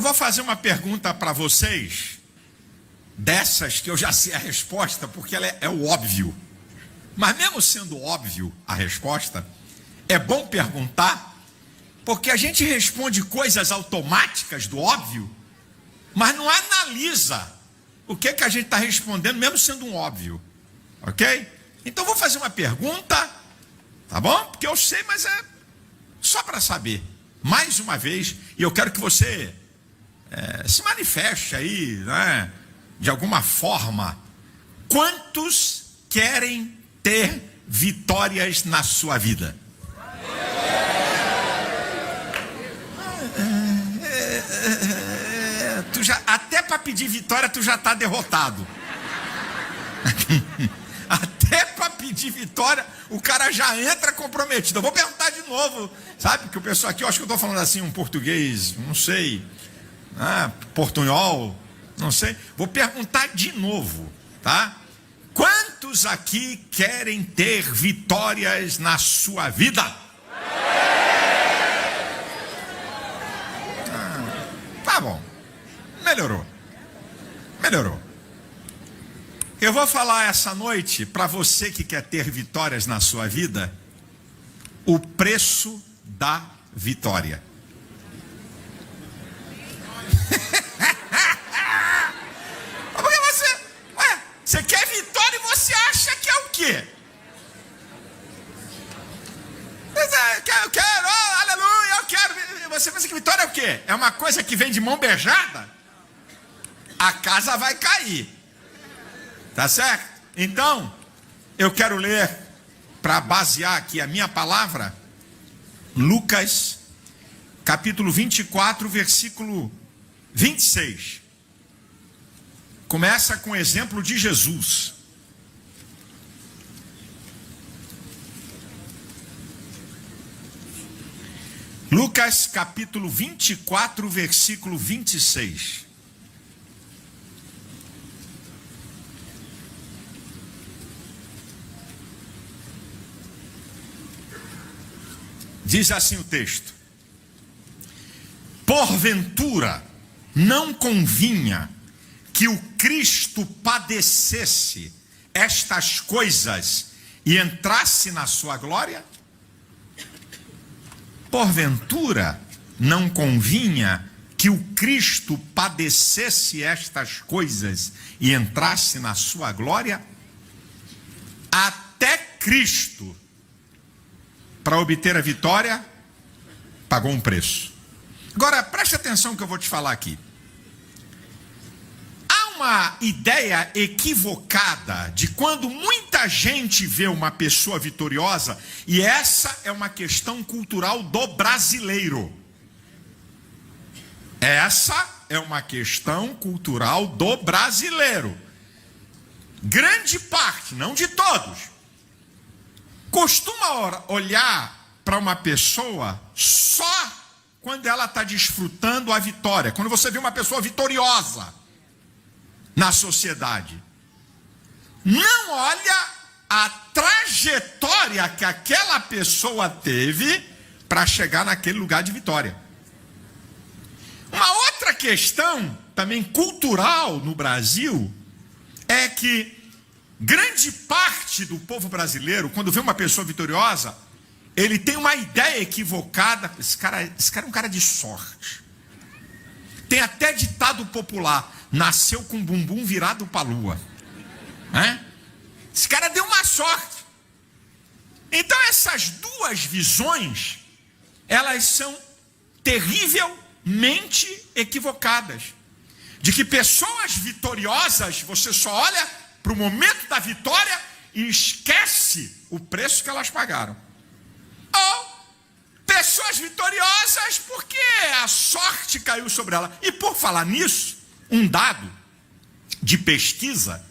Eu vou fazer uma pergunta para vocês, dessas que eu já sei a resposta, porque ela é o óbvio. Mas mesmo sendo óbvio a resposta, é bom perguntar, porque a gente responde coisas automáticas do óbvio, mas não analisa o que a gente está respondendo, mesmo sendo um óbvio. Ok? Então vou fazer uma pergunta, tá bom? Porque eu sei, mas é só para saber. Mais uma vez, e eu quero que você se manifeste aí, né, de alguma forma. Quantos querem ter vitórias na sua vida? Até para pedir vitória tu já está derrotado. Até para pedir vitória o cara já entra comprometido. Eu vou perguntar de novo, sabe? Que o pessoal aqui, eu acho que eu estou falando assim um português, não sei, portunhol, não sei. Vou perguntar de novo, tá? Quantos aqui querem ter vitórias na sua vida? Tá bom. Melhorou. Eu vou falar essa noite, para você que quer ter vitórias na sua vida, o preço da vitória. Porque você quer vitória e você acha que é o quê? Eu quero, oh, aleluia, eu quero. Você pensa que vitória é o quê? É uma coisa que vem de mão beijada? A casa vai cair. Tá certo? Então, eu quero ler, para basear aqui a minha palavra, Lucas, capítulo 24, versículo 26. Começa com o exemplo de Jesus. Lucas, capítulo 24, versículo 26. Diz assim o texto: porventura não convinha que o Cristo padecesse estas coisas e entrasse na sua glória? Porventura não convinha que o Cristo padecesse estas coisas e entrasse na sua glória? Até Cristo, para obter a vitória, pagou um preço. Agora, preste atenção no que eu vou te falar aqui. Há uma ideia equivocada de quando muita gente vê uma pessoa vitoriosa, e essa é uma questão cultural do brasileiro. Essa é uma questão cultural do brasileiro. Grande parte, não de todos, costuma olhar para uma pessoa só quando ela está desfrutando a vitória. Quando você vê uma pessoa vitoriosa na sociedade, não olha a trajetória que aquela pessoa teve para chegar naquele lugar de vitória. Uma outra questão, também cultural no Brasil, é que grande parte do povo brasileiro, quando vê uma pessoa vitoriosa, ele tem uma ideia equivocada. Esse cara é um cara de sorte. Tem até ditado popular: nasceu com o bumbum virado para a lua. Esse cara deu uma sorte. Então essas duas visões, elas são terrivelmente equivocadas. De que pessoas vitoriosas, você só olha para o momento da vitória e esquece o preço que elas pagaram. Ou pessoas vitoriosas porque a sorte caiu sobre ela. E por falar nisso, um dado de pesquisa,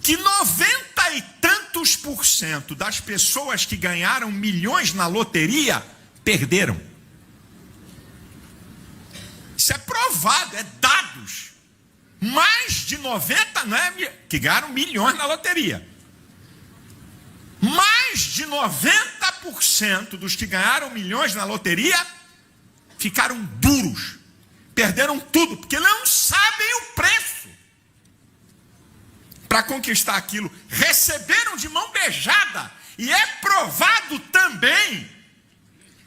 que 90 e tantos % das pessoas que ganharam milhões na loteria perderam. Isso é provado, é dados. Mais de 90, que ganharam milhões na loteria. Mais de 90% dos que ganharam milhões na loteria ficaram duros, perderam tudo, porque não sabem o preço para conquistar aquilo. Receberam de mão beijada. E é provado também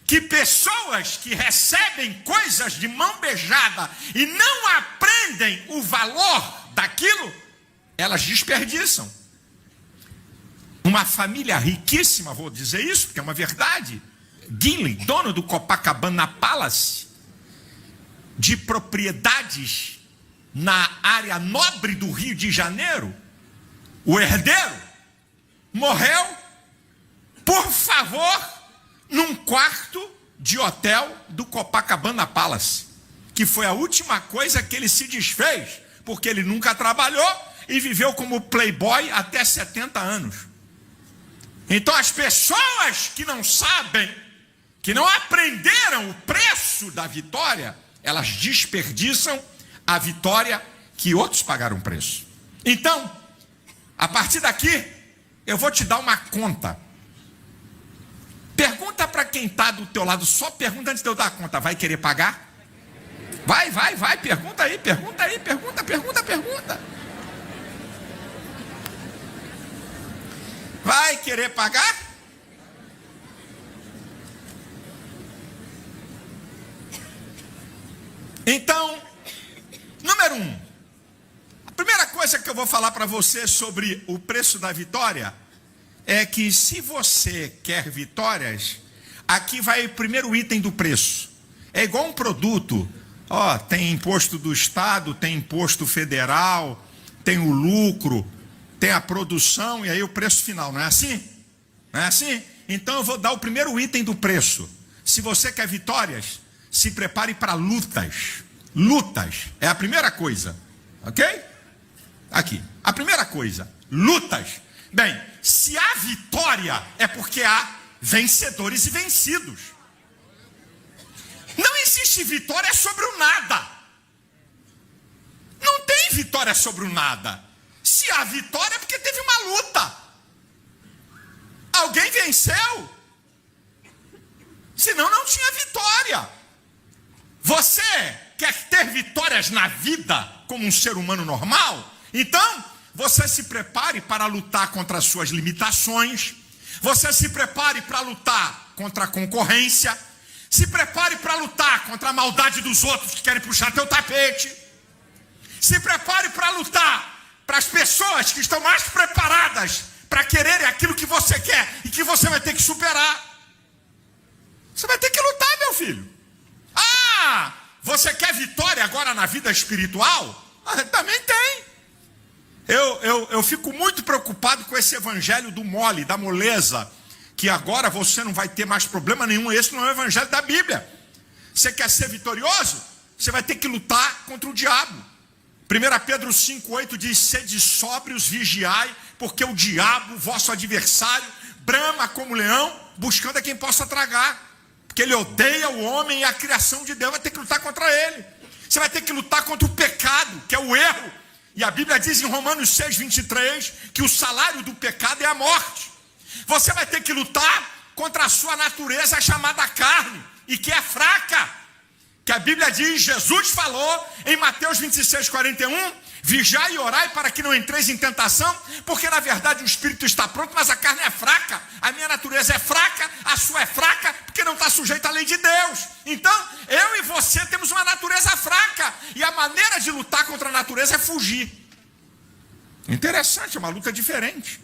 que pessoas que recebem coisas de mão beijada e não aprendem o valor daquilo, elas desperdiçam. Uma família riquíssima, vou dizer isso, porque é uma verdade, Gillen, dono do Copacabana Palace, de propriedades na área nobre do Rio de Janeiro, o herdeiro morreu, por favor, num quarto de hotel do Copacabana Palace, que foi a última coisa que ele se desfez, porque ele nunca trabalhou e viveu como playboy até 70 anos. Então as pessoas que não sabem, que não aprenderam o preço da vitória, elas desperdiçam a vitória que outros pagaram preço. Então, a partir daqui, eu vou te dar uma conta. Pergunta para quem está do teu lado, só pergunta antes de eu dar a conta, vai querer pagar? Vai, pergunta aí, pergunta. Vai querer pagar? Então, número 1, a primeira coisa que eu vou falar para você sobre o preço da vitória é que se você quer vitórias, aqui vai o primeiro item do preço. É igual um produto, tem imposto do Estado, tem imposto federal, tem o lucro, tem a produção e aí o preço final, não é assim? Não é assim? Então eu vou dar o primeiro item do preço. Se você quer vitórias, se prepare para lutas. Lutas é a primeira coisa, ok? Aqui, a primeira coisa, lutas. Bem, se há vitória, é porque há vencedores e vencidos. Não existe vitória sobre o nada. Não tem vitória sobre o nada. Se há vitória, é porque teve uma luta. Alguém venceu. Senão não tinha vitória. Você quer ter vitórias na vida como um ser humano normal? Então, você se prepare para lutar contra as suas limitações. Você se prepare para lutar contra a concorrência. Se prepare para lutar contra a maldade dos outros que querem puxar teu tapete. Se prepare para lutar para as pessoas que estão mais preparadas para quererem aquilo que você quer e que você vai ter que superar. Você vai ter que lutar, meu filho. Você quer vitória agora na vida espiritual? Também tem. Eu fico muito preocupado com esse evangelho do mole, da moleza, que agora você não vai ter mais problema nenhum. Esse não é o evangelho da Bíblia. Você quer ser vitorioso? Você vai ter que lutar contra o diabo. 1 Pedro 5,8 diz: sede sóbrios, vigiai, porque o diabo, vosso adversário, brama como leão, buscando a quem possa tragar. Porque ele odeia o homem e a criação de Deus, vai ter que lutar contra ele. Você vai ter que lutar contra o pecado, que é o erro. E a Bíblia diz em Romanos 6,23 que o salário do pecado é a morte. Você vai ter que lutar contra a sua natureza chamada carne, e que é fraca. Que a Bíblia diz, Jesus falou em Mateus 26,41, vigiai e orai para que não entreis em tentação, porque na verdade o espírito está pronto, mas a carne é fraca. A minha natureza é fraca, a sua é fraca, porque não está sujeita à lei de Deus. Então, eu e você temos uma natureza fraca, e a maneira de lutar contra a natureza é fugir. Interessante, é uma luta diferente.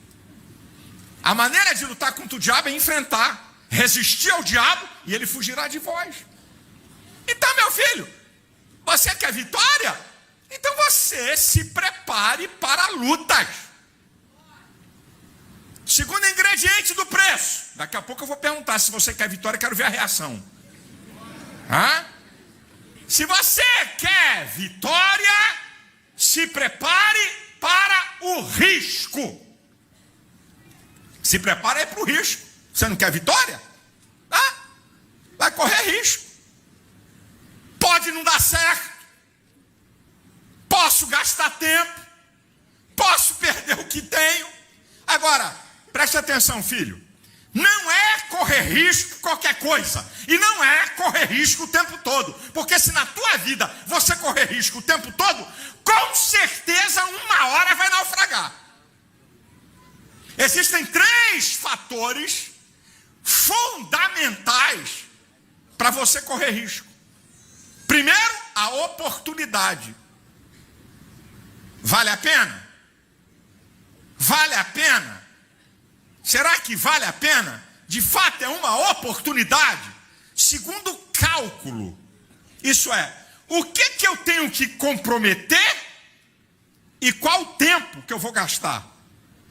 A maneira de lutar contra o diabo é enfrentar, resistir ao diabo, e ele fugirá de vós. Então, meu filho, você quer vitória? Então você se prepare para lutas. Segundo ingrediente do preço. Daqui a pouco eu vou perguntar se você quer vitória, quero ver a reação. Se você quer vitória, se prepare para o risco. Se prepare para o risco. Você não quer vitória? Vai correr risco. Pode não dar certo. Posso gastar tempo. Posso perder o que tenho. Agora, preste atenção, filho. não é correr risco qualquer coisa. E não é correr risco o tempo todo. Porque se na tua vida você correr risco o tempo todo, com certeza uma hora vai naufragar. Existem 3 fatores fundamentais para você correr risco. Primeiro, a oportunidade. Vale a pena? Vale a pena? Será que vale a pena? De fato é uma oportunidade? Segundo, cálculo. Isso é, o que eu tenho que comprometer e qual o tempo que eu vou gastar?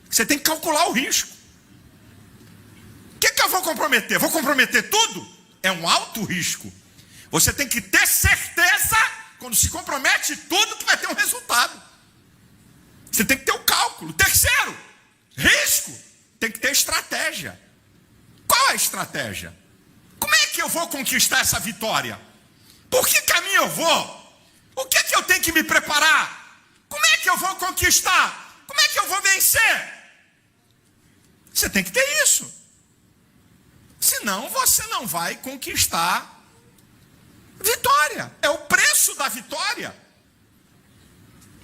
Você tem que calcular o risco. O que eu vou comprometer? Vou comprometer tudo? É um alto risco. Você tem que ter certeza, quando se compromete tudo, que vai ter um resultado. Você tem que ter o cálculo. Terceiro, risco. Tem que ter estratégia. Qual é a estratégia? Como é que eu vou conquistar essa vitória? Por que caminho eu vou? O que eu tenho que me preparar? Como é que eu vou conquistar? Como é que eu vou vencer? Você tem que ter isso. Senão você não vai conquistar vitória. É o preço da vitória.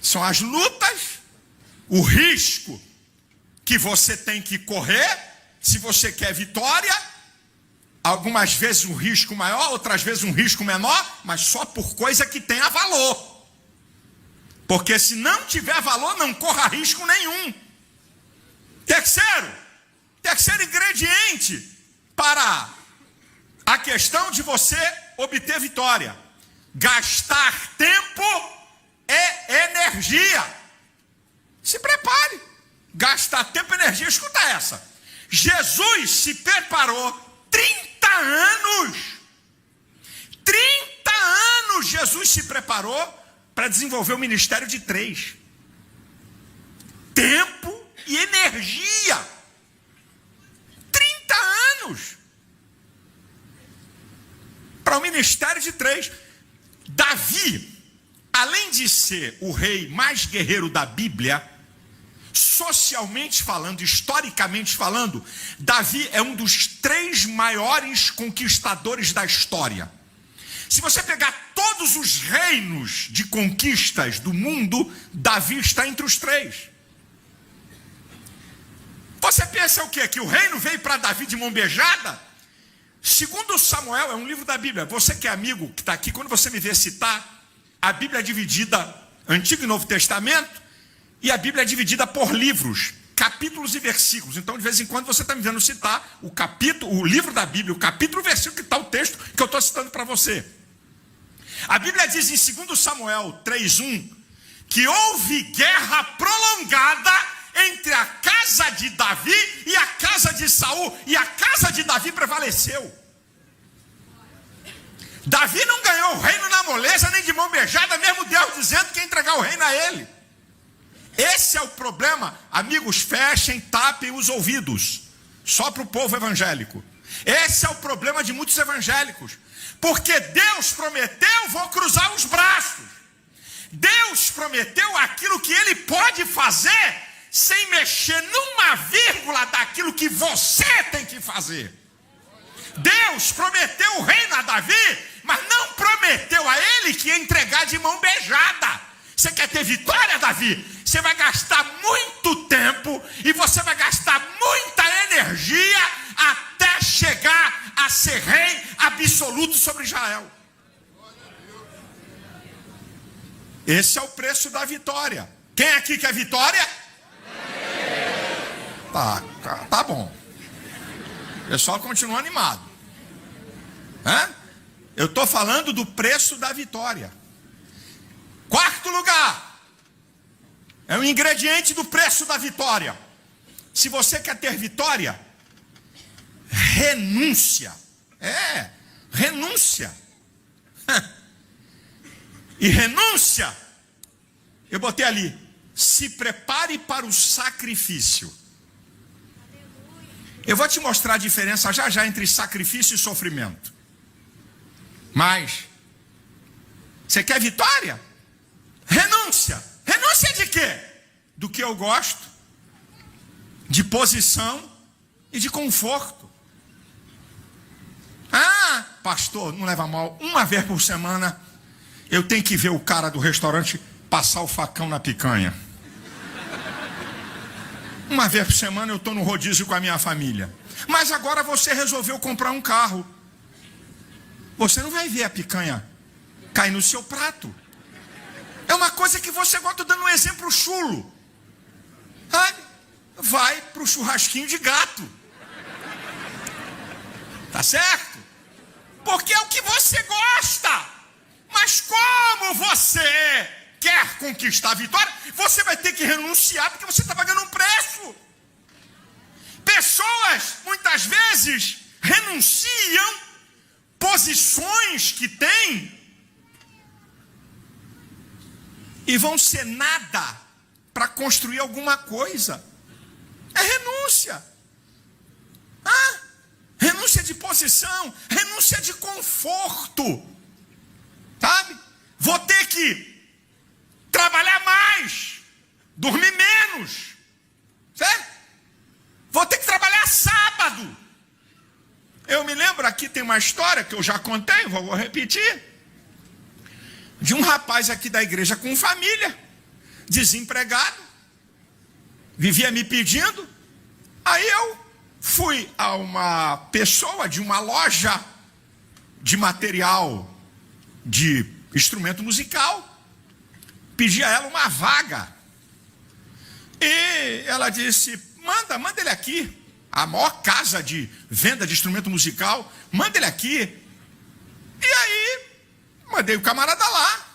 São as lutas, o risco que você tem que correr, se você quer vitória. Algumas vezes um risco maior, outras vezes um risco menor, mas só por coisa que tenha valor. Porque se não tiver valor, não corra risco nenhum. Terceiro ingrediente para a questão de você obter vitória. Gastar tempo é energia. Se prepare. Gastar tempo e energia. Escuta essa. Jesus se preparou 30 anos. 30 anos Jesus se preparou para desenvolver o ministério de 3. Tempo e energia. 30 anos. Para o ministério de 3. Davi, além de ser o rei mais guerreiro da Bíblia, socialmente falando, historicamente falando, Davi é um dos 3 maiores conquistadores da história. Se você pegar todos os reinos de conquistas do mundo, Davi está entre os 3. Você pensa o quê? Que o reino veio para Davi de mão beijada? Segundo Samuel, é um livro da Bíblia. Você que é amigo, que está aqui, quando você me vê citar, a Bíblia é dividida, Antigo e Novo Testamento, e a Bíblia é dividida por livros, capítulos e versículos. Então, de vez em quando, você está me vendo citar o capítulo, o livro da Bíblia, o capítulo e o versículo que está o texto que eu estou citando para você. A Bíblia diz em 2 Samuel 3:1 que houve guerra prolongada entre a casa de Davi e a casa de Saul, e a casa de Davi prevaleceu. Davi não ganhou o reino na moleza, nem de mão beijada, mesmo Deus dizendo que ia entregar o reino a ele. Esse é o problema. Amigos, fechem, tapem os ouvidos, só para o povo evangélico. Esse é o problema de muitos evangélicos, porque Deus prometeu, vou cruzar os braços. Deus prometeu aquilo que Ele pode fazer, sem mexer numa vírgula daquilo que você tem que fazer. Deus prometeu o reino a Davi, mas não prometeu a ele que ia entregar de mão beijada. Você quer ter vitória, Davi? Você vai gastar muito tempo e você vai gastar muita energia até chegar a ser rei absoluto sobre Israel. Esse é o preço da vitória. Quem aqui quer vitória? Tá bom. O pessoal continua animado. Eu estou falando do preço da vitória. 4º lugar. É um ingrediente do preço da vitória. Se você quer ter vitória, renúncia. Renúncia. E renúncia, eu botei ali, se prepare para o sacrifício. Eu vou te mostrar a diferença já entre sacrifício e sofrimento. Mas, você quer vitória? Renúncia. Renúncia de quê? Do que eu gosto, de posição e de conforto. Ah, pastor, não leva mal. Uma vez por semana eu tenho que ver o cara do restaurante passar o facão na picanha. Uma vez por semana eu estou no rodízio com a minha família. Mas agora você resolveu comprar um carro. Você não vai ver a picanha cair no seu prato. É uma coisa que você gosta, dando um exemplo chulo. Vai para o churrasquinho de gato. Tá certo? Porque é o que você gosta. Mas como você quer conquistar a vitória, você vai ter que renunciar, porque você está pagando um preço. Pessoas, muitas vezes, renunciam posições que têm e vão ser nada para construir alguma coisa. É renúncia. Renúncia de posição, renúncia de conforto. Sabe? Vou ter que trabalhar mais, dormir menos. Certo? Vou ter que trabalhar sábado. Eu me lembro, aqui tem uma história que eu já contei, vou repetir. De um rapaz aqui da igreja com família, desempregado, vivia me pedindo. Aí eu fui a uma pessoa de uma loja de material de instrumento musical, pedi a ela uma vaga. E ela disse: manda ele aqui. A maior casa de venda de instrumento musical, manda ele aqui. E aí, mandei o camarada lá.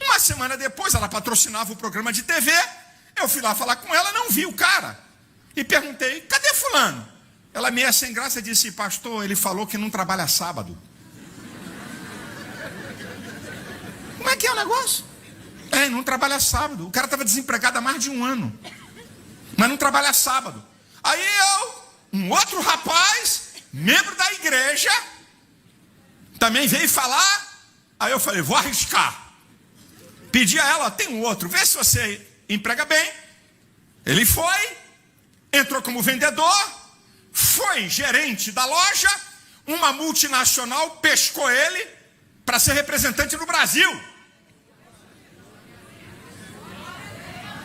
Uma semana depois, ela patrocinava o programa de TV. Eu fui lá falar com ela, não vi o cara. E perguntei: cadê fulano? Ela, meia sem graça, disse: pastor, ele falou que não trabalha sábado. Como é que é o negócio? Não trabalha sábado. O cara estava desempregado há mais de um ano, mas não trabalha sábado. Aí um outro rapaz, membro da igreja, também veio falar. Aí eu falei: vou arriscar. Pedi a ela: tem um outro, vê se você emprega bem. Ele foi, entrou como vendedor, foi gerente da loja. Uma multinacional pescou ele para ser representante no Brasil.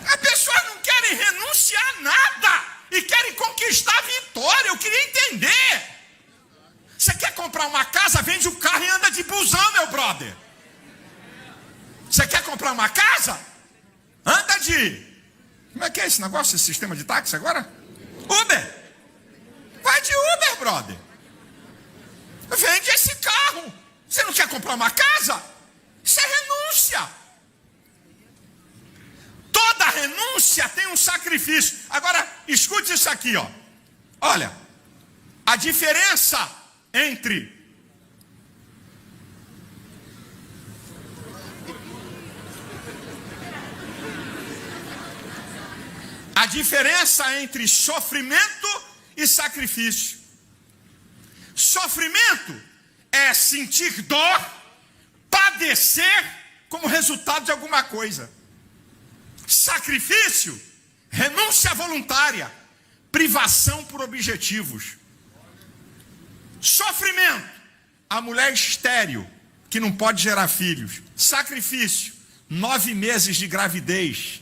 As pessoas não querem renunciar a nada e querem conquistar a vitória. Eu queria entender. Você quer comprar uma casa, vende o carro e anda de busão, meu brother. Você quer comprar uma casa? Anda de... Como é que é esse negócio, esse sistema de táxi agora? Uber. Vai de Uber, brother. Vende esse carro. Você não quer comprar uma casa? Isso é renúncia. Toda renúncia tem um sacrifício. Agora, escute isso aqui, ó. Olha, a diferença entre sofrimento e sacrifício. Sofrimento é sentir dor, padecer como resultado de alguma coisa. Sacrifício, renúncia voluntária, privação por objetivos. Sofrimento, a mulher estéril, que não pode gerar filhos. Sacrifício, 9 meses de gravidez,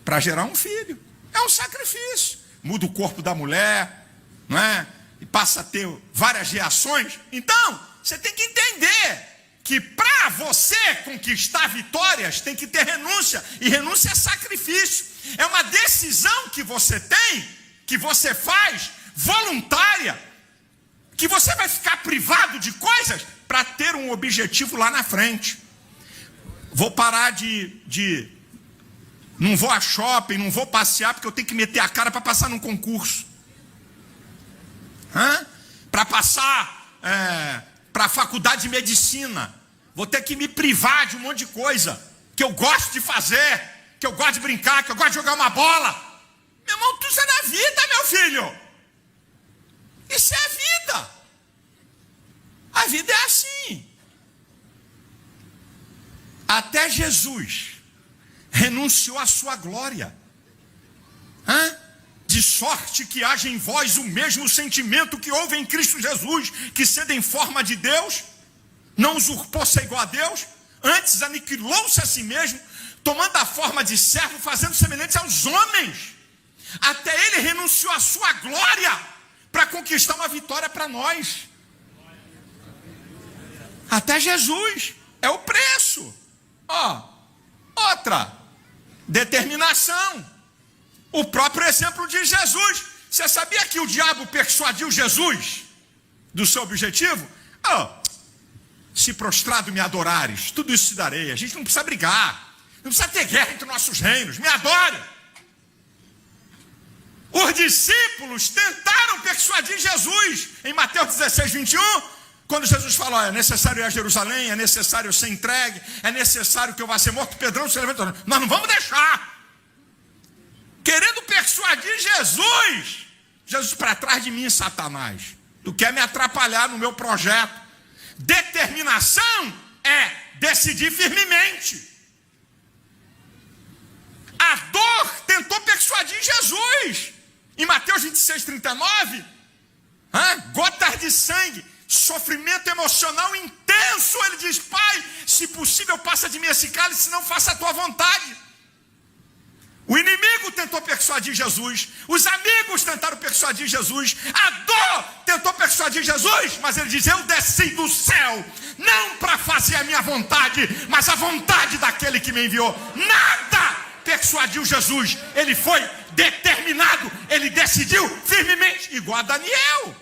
para gerar um filho. É um sacrifício. Muda o corpo da mulher, não é? E passa a ter várias reações. Então, você tem que entender que para você conquistar vitórias tem que ter renúncia. E renúncia é sacrifício. É uma decisão que você tem, que você faz, voluntária, que você vai ficar privado de coisas para ter um objetivo lá na frente. Vou parar não vou a shopping, não vou passear, porque eu tenho que meter a cara para passar num concurso. Para passar para a faculdade de medicina. Vou ter que me privar de um monte de coisa que eu gosto de fazer, que eu gosto de brincar, que eu gosto de jogar uma bola. Meu irmão, tudo isso é na vida, meu filho. Isso é a vida. A vida é assim. Até Jesus renunciou à sua glória. de sorte que haja em vós o mesmo sentimento que houve em Cristo Jesus, que sendo em forma de Deus, não usurpou ser igual a Deus, antes aniquilou-se a si mesmo, tomando a forma de servo, fazendo semelhante aos homens. Até ele renunciou à sua glória para conquistar uma vitória para nós. Até Jesus é o preço. Outra, determinação. O próprio exemplo de Jesus. Você sabia que o diabo persuadiu Jesus do seu objetivo? Se prostrado me adorares, tudo isso te darei. A gente não precisa brigar, não precisa ter guerra entre nossos reinos, me adore. Os discípulos tentaram persuadir Jesus em Mateus 16, 21, quando Jesus falou: é necessário ir a Jerusalém, é necessário ser entregue, é necessário que eu vá ser morto. Pedrão se levantou: nós não vamos deixar. Querendo persuadir Jesus. Jesus, para trás de mim, Satanás, tu quer me atrapalhar no meu projeto. Determinação é decidir firmemente. A dor tentou persuadir Jesus. Em Mateus 26, 39, gotas de sangue, sofrimento emocional intenso. Ele diz: Pai, se possível, passa de mim esse cálice, se não, faça a tua vontade. O inimigo tentou persuadir Jesus, os amigos tentaram persuadir Jesus, a dor tentou persuadir Jesus, mas ele diz: eu desci do céu, não para fazer a minha vontade, mas a vontade daquele que me enviou. Nada persuadiu Jesus, ele foi determinado, ele decidiu firmemente, igual a Daniel.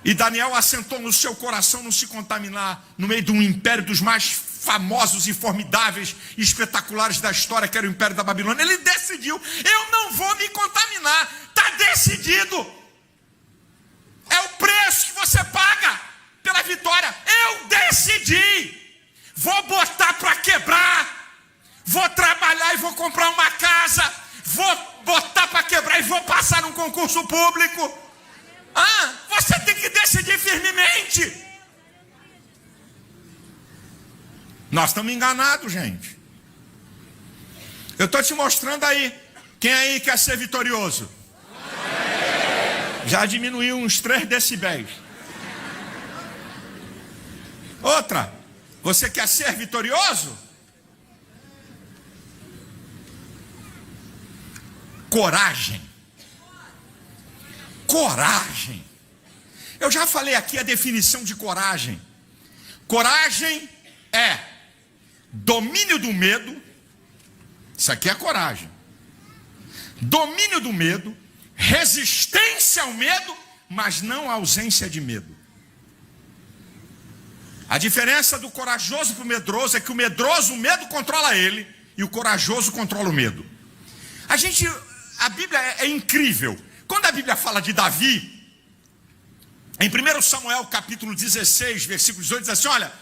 E Daniel assentou no seu coração não se contaminar no meio de um império dos mais famosos e formidáveis e espetaculares da história, que era o Império da Babilônia. Ele decidiu: eu não vou me contaminar. Está decidido. É o preço que você paga pela vitória. Eu decidi. Vou botar para quebrar. Vou trabalhar e vou comprar uma casa. Vou botar para quebrar e vou passar num concurso público. Você tem que decidir firmemente. Nós estamos enganados, gente. Eu estou te mostrando aí. Quem aí quer ser vitorioso? Já diminuiu uns 3 decibéis. Outra. Você quer ser vitorioso? Coragem. Coragem. Eu já falei aqui a definição de coragem. Coragem é domínio do medo. Isso aqui é coragem. Domínio do medo, resistência ao medo, mas não ausência de medo. A diferença do corajoso para o medroso é que o medroso, o medo controla ele, e o corajoso controla o medo. A Bíblia é incrível. Quando a Bíblia fala de Davi, em 1 Samuel capítulo 16, versículo 18, diz assim: olha,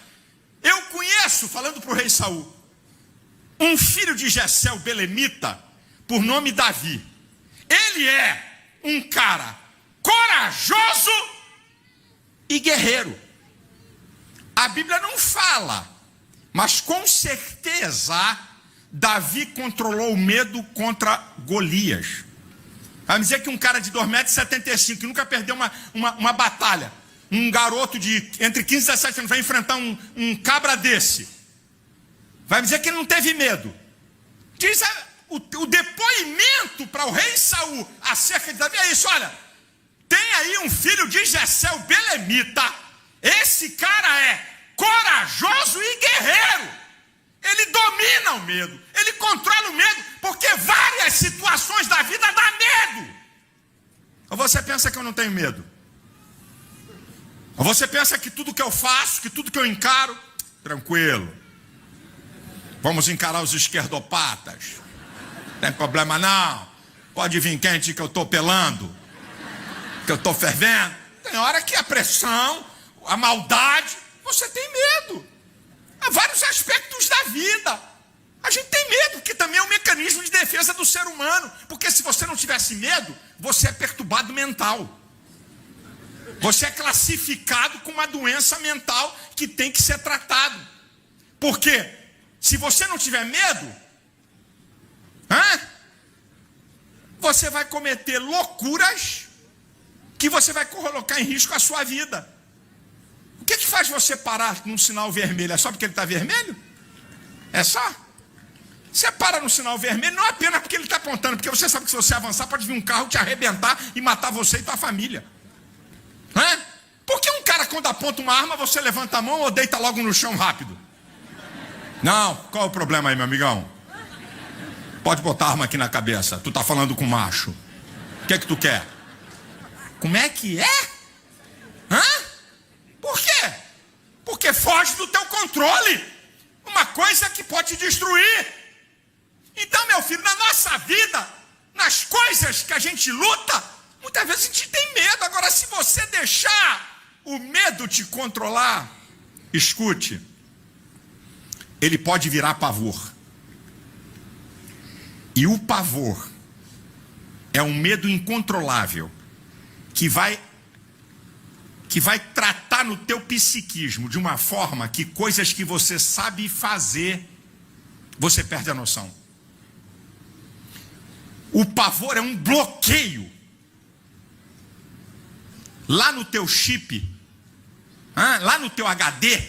eu conheço, falando para o rei Saul, um filho de Jessé, o belemita, por nome Davi. Ele é um cara corajoso e guerreiro. A Bíblia não fala, mas com certeza Davi controlou o medo contra Golias. Vai dizer que um cara de 2,75 m, que nunca perdeu uma batalha, um garoto de entre 15 e 17 anos vai enfrentar um cabra desse, vai dizer que ele não teve medo. Diz o depoimento para o rei Saul acerca de Davi é isso: olha, tem aí um filho de Jessé, o belemita. Esse cara é corajoso e guerreiro. Ele domina o medo, ele controla o medo, porque várias situações da vida dá medo. Ou você pensa que eu não tenho medo? Ou você pensa que tudo que eu faço, que tudo que eu encaro, tranquilo, vamos encarar os esquerdopatas, não tem problema não, pode vir quente que eu estou pelando, que eu estou fervendo. Tem hora que a pressão, a maldade, você tem medo. Há vários aspectos da vida. A gente tem medo, que também é um mecanismo de defesa do ser humano. Porque se você não tivesse medo, você é perturbado mental. Você é classificado com uma doença mental que tem que ser tratado. Porque se você não tiver medo, você vai cometer loucuras que você vai colocar em risco a sua vida. O que faz você parar num sinal vermelho? É só porque ele está vermelho? É só? Você para no sinal vermelho não é apenas porque ele está apontando, porque você sabe que se você avançar pode vir um carro te arrebentar e matar você e tua família. Não é? Por que um cara quando aponta uma arma você levanta a mão ou deita logo no chão rápido? Não, qual é o problema aí, meu amigão? Pode botar a arma aqui na cabeça. Tu tá falando com macho. O que é que tu quer? Como é que é? Hã? Por quê? Porque foge do teu controle. Uma coisa que pode te destruir. Então, meu filho, na nossa vida, nas coisas que a gente luta, muitas vezes a gente tem medo. Agora, se você deixar o medo te controlar, escute, ele pode virar pavor. E o pavor é um medo incontrolável que vai tratar no teu psiquismo de uma forma que coisas que você sabe fazer, você perde a noção. O pavor é um bloqueio lá no teu chip, lá no teu HD,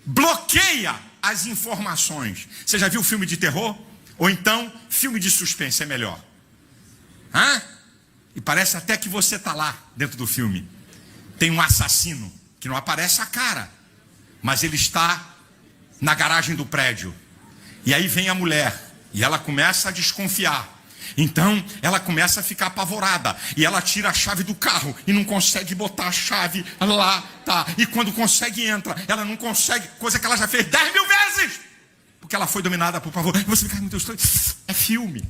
bloqueia as informações. Você já viu filme de terror? Ou então, filme de suspense é melhor. E parece até que você está lá, dentro do filme. Tem um assassino, que não aparece a cara, mas ele está na garagem do prédio. E aí vem a mulher, e ela começa a desconfiar. Então, ela começa a ficar apavorada. E ela tira a chave do carro, e não consegue botar a chave lá, tá. E quando consegue, entra. Ela não consegue, coisa que ela já fez 10 mil vezes. Porque ela foi dominada por pavor. E você fica, meu Deus, é filme.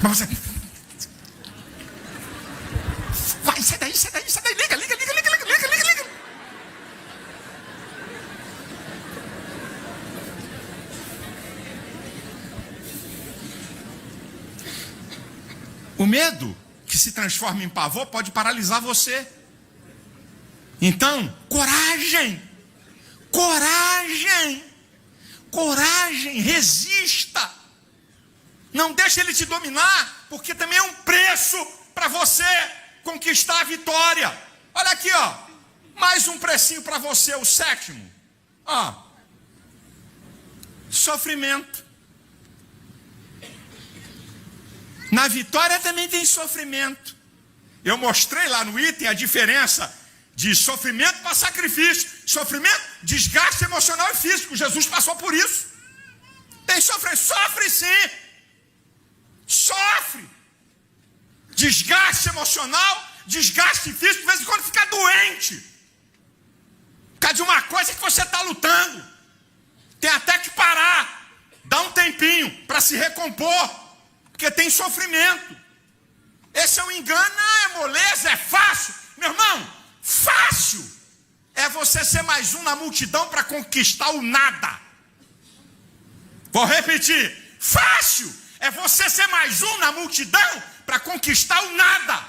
Mas você... Vai, sai daí, liga. O medo que se transforma em pavor pode paralisar você. Então, coragem, resista. Não deixe ele te dominar, porque também é um preço para você conquistar a vitória. Olha aqui, ó, mais um precinho para você, o 7º. Sofrimento. Na vitória também tem sofrimento. Eu mostrei lá no item a diferença de sofrimento para sacrifício. Sofrimento, desgaste emocional e físico. Jesus passou por isso. Tem sofrimento, sofre sim. Sofre. Desgaste emocional, desgaste físico, de vez em quando fica doente. Por causa de uma coisa que você está lutando. Tem até que parar. Dá um tempinho para se recompor. Porque tem sofrimento. Esse é o engano, é moleza, é fácil. Meu irmão, fácil é você ser mais um na multidão para conquistar o nada. Vou repetir. Fácil é você ser mais um na multidão para conquistar o nada.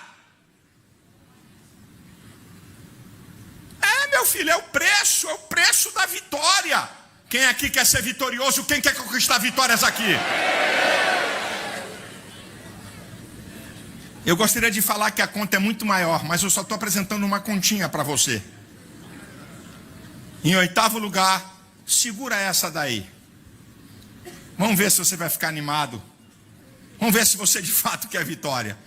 Meu filho, é o preço da vitória. Quem aqui quer ser vitorioso? Quem quer conquistar vitórias aqui? Eu gostaria de falar que a conta é muito maior, mas eu só estou apresentando uma continha para você. Em 8º lugar, segura essa daí. Vamos ver se você vai ficar animado. Vamos ver se você de fato quer vitória.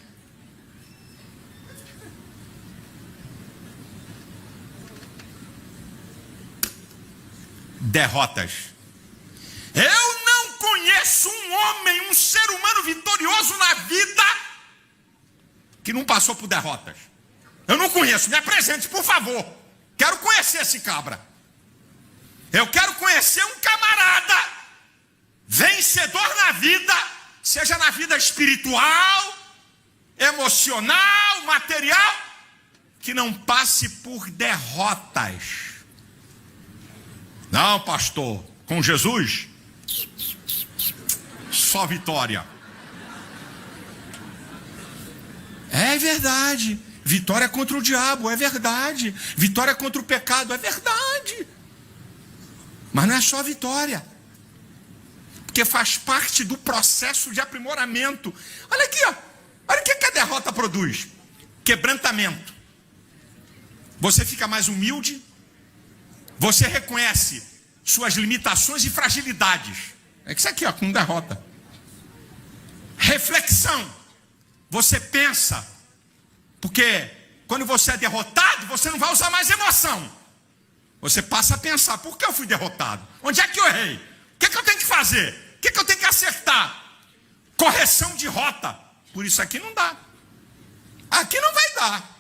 Derrotas. Eu não conheço um homem, um ser humano vitorioso na vida que não passou por derrotas. Eu não conheço, me apresente, por favor. Quero conhecer esse cabra. Eu quero conhecer um camarada vencedor na vida, seja na vida espiritual, emocional, material, que não passe por derrotas. Não, pastor, com Jesus, só vitória. É verdade. Vitória contra o diabo, é verdade. Vitória contra o pecado, é verdade. Mas não é só vitória. porque faz parte do processo de aprimoramento. Olha aqui, ó. Olha o que a derrota produz. Quebrantamento. Você fica mais humilde. Você reconhece suas limitações e fragilidades. É isso aqui, ó, com derrota. Reflexão. Você pensa. Porque quando você é derrotado, você não vai usar mais emoção. Você passa a pensar, por que eu fui derrotado? Onde é que eu errei? O que eu tenho que fazer? O que eu tenho que acertar? Correção de rota. Por isso aqui não dá. Aqui não vai dar.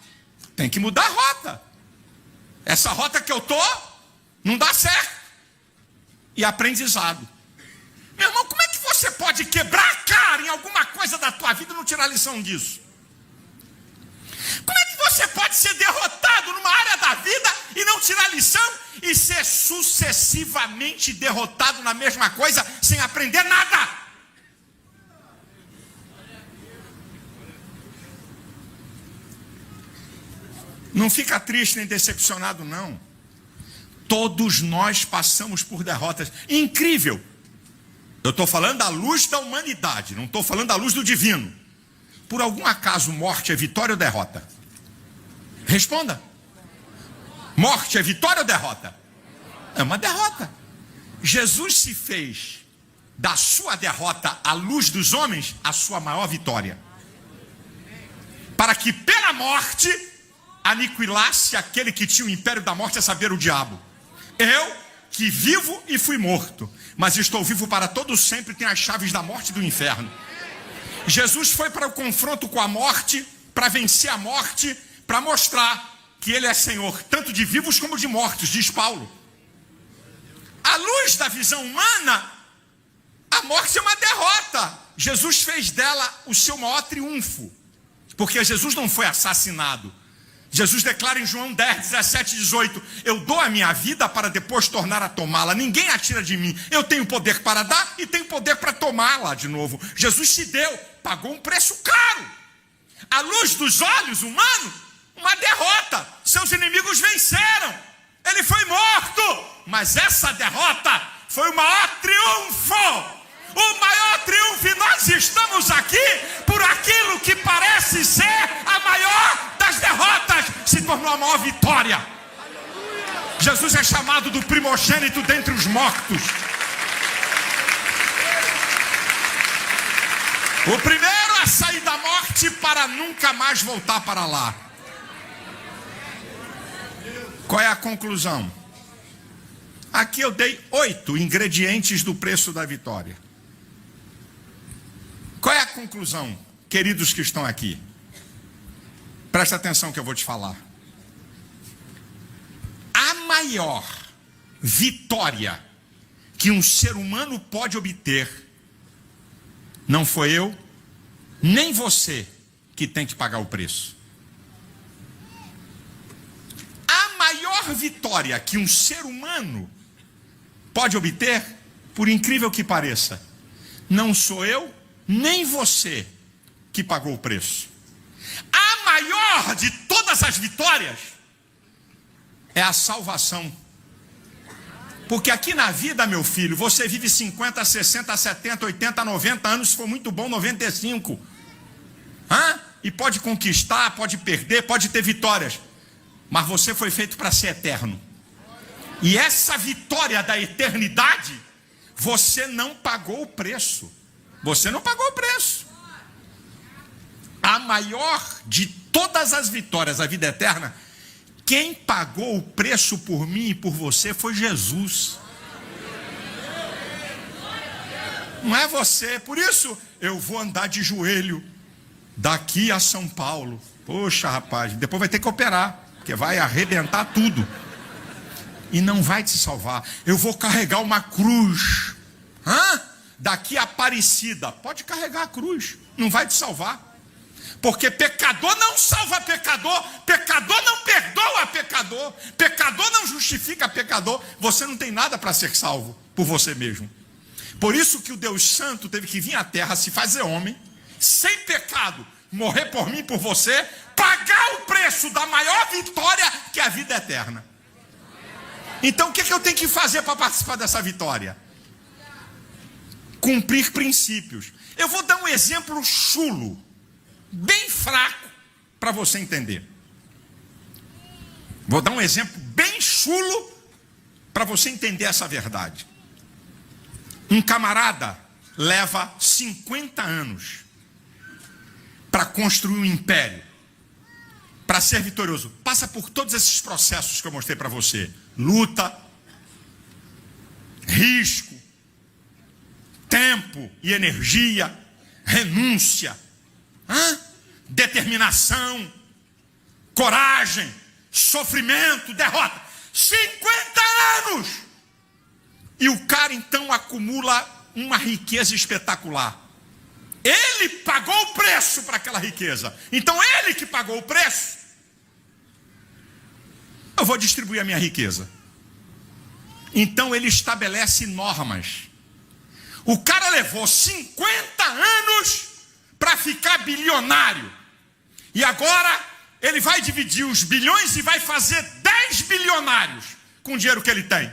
Tem que mudar a rota. Essa rota que eu tô, não dá certo. E aprendizado. Meu irmão, como é que você pode quebrar a cara em alguma coisa da tua vida e não tirar lição disso? Como é que você pode ser derrotado numa área da vida e não tirar lição e ser sucessivamente derrotado na mesma coisa sem aprender nada? Não fica triste nem decepcionado, não. Todos nós passamos por derrotas. Incrível. Eu estou falando da luz da humanidade, não estou falando da luz do divino. Por algum acaso, morte é vitória ou derrota? Responda. Morte é vitória ou derrota? É uma derrota. Jesus se fez da sua derrota à luz dos homens a sua maior vitória. Para que pela morte aniquilasse aquele que tinha o império da morte, a saber, o diabo. Eu, que vivo e fui morto, mas estou vivo para todo sempre, tenho as chaves da morte e do inferno. Jesus foi para o confronto com a morte, para vencer a morte, para mostrar que ele é Senhor, tanto de vivos como de mortos, diz Paulo. À luz da visão humana, a morte é uma derrota. Jesus fez dela o seu maior triunfo, porque Jesus não foi assassinado. Jesus declara em João 10, 17 e 18, eu dou a minha vida para depois tornar a tomá-la, ninguém a tira de mim, eu tenho poder para dar e tenho poder para tomá-la de novo. Jesus se deu, pagou um preço caro. À luz dos olhos humanos, uma derrota, seus inimigos venceram, ele foi morto, mas essa derrota foi o maior triunfo. O maior triunfo, e nós estamos aqui por aquilo que parece ser a maior das derrotas, se tornou a maior vitória. Jesus é chamado do primogênito dentre os mortos. O primeiro a sair da morte para nunca mais voltar para lá. Qual é a conclusão? Aqui eu dei 8 ingredientes do preço da vitória. Qual é a conclusão, queridos que estão aqui? Presta atenção que eu vou te falar. A maior vitória que um ser humano pode obter, não foi eu, nem você que tem que pagar o preço. A maior vitória que um ser humano pode obter, por incrível que pareça, não sou eu, nem você que pagou o preço. A maior de todas as vitórias é a salvação. Porque aqui na vida, meu filho, você vive 50, 60, 70, 80, 90 anos, se for muito bom, 95. E pode conquistar, pode perder, pode ter vitórias. Mas você foi feito para ser eterno. E essa vitória da eternidade, você não pagou o preço. Você não pagou o preço. A maior de todas as vitórias, a vida eterna, quem pagou o preço por mim e por você foi Jesus. Não é você. Por isso eu vou andar de joelho daqui a São Paulo. Poxa, rapaz, depois vai ter que operar, porque vai arrebentar tudo. E não vai te salvar. Eu vou carregar uma cruz. Daqui a Aparecida, pode carregar a cruz, não vai te salvar. Porque pecador não salva pecador, pecador não perdoa pecador, pecador não justifica pecador. Você não tem nada para ser salvo por você mesmo. Por isso que o Deus Santo teve que vir à terra, se fazer homem, sem pecado, morrer por mim e por você, pagar o preço da maior vitória, que é a vida eterna. Então o que eu tenho que fazer para participar dessa vitória? cumprir princípios. Eu vou dar um exemplo chulo, bem fraco, para você entender. Vou dar um exemplo bem chulo para você entender essa verdade. Um camarada leva 50 anos para construir um império, para ser vitorioso. Passa por todos esses processos que eu mostrei para você. Luta, risco, tempo e energia, renúncia, determinação, coragem, sofrimento, derrota. 50 anos! E o cara então acumula uma riqueza espetacular. Ele pagou o preço para aquela riqueza. Então ele que pagou o preço, eu vou distribuir a minha riqueza. Então ele estabelece normas. O cara levou 50 anos para ficar bilionário. E agora ele vai dividir os bilhões e vai fazer 10 bilionários com o dinheiro que ele tem.